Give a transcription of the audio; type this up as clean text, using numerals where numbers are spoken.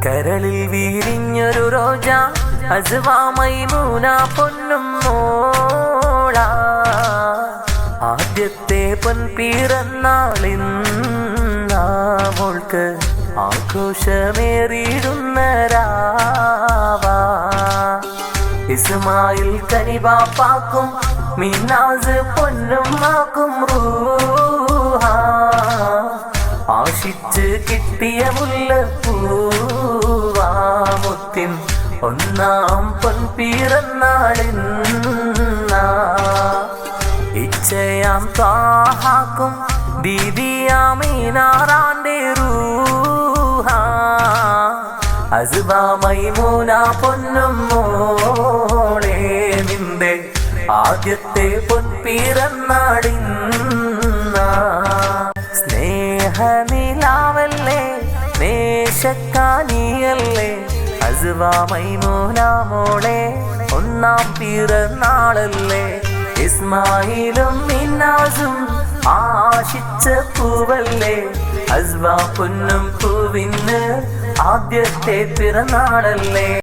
കരളിൽ വീരിഞ്ഞൊരു റോജ അസ്വാ മൈമൂന പൊന്നും മോള ആദ്യത്തെ പൊൻപിറന്നാളിന്നവൾക്ക് ആഘോഷമേറിയിടുന്ന രാവാ ഇസ്മായിൽ കനിവാപ്പാക്കും മിന്നാസ് പൊന്നുമാക്കും റൂഹ ആശിച്ച് കിട്ടിയ മുല്ലപ്പൂവാമുത്തിൻ ഒന്നാം പൊൻപിറന്നാളിന്ന ഇച്ഛയാം ത്വാഹാക്കും ദീദിയാമീനാറാന്റെ റൂഹ അസ്വാ മൈമൂന പൊന്നും മോളെ നിന്റെ ആദ്യത്തെ പൊൻപിറന്നാളിന്ന സ്നേഹനിലാവല്ലേ നേശക്കാനിയല്ലേ അസ്വാ മൈമൂന മോളെ ഒന്നാം പിറന്നാളല്ലേ ഇസ്മായിലും മിന്നാസും ആശിച്ച പൂവല്ലേ അസ്വാ പൊന്നും പൂവിന് ആദ്യത്തെ പിറന്നാളല്ലേ.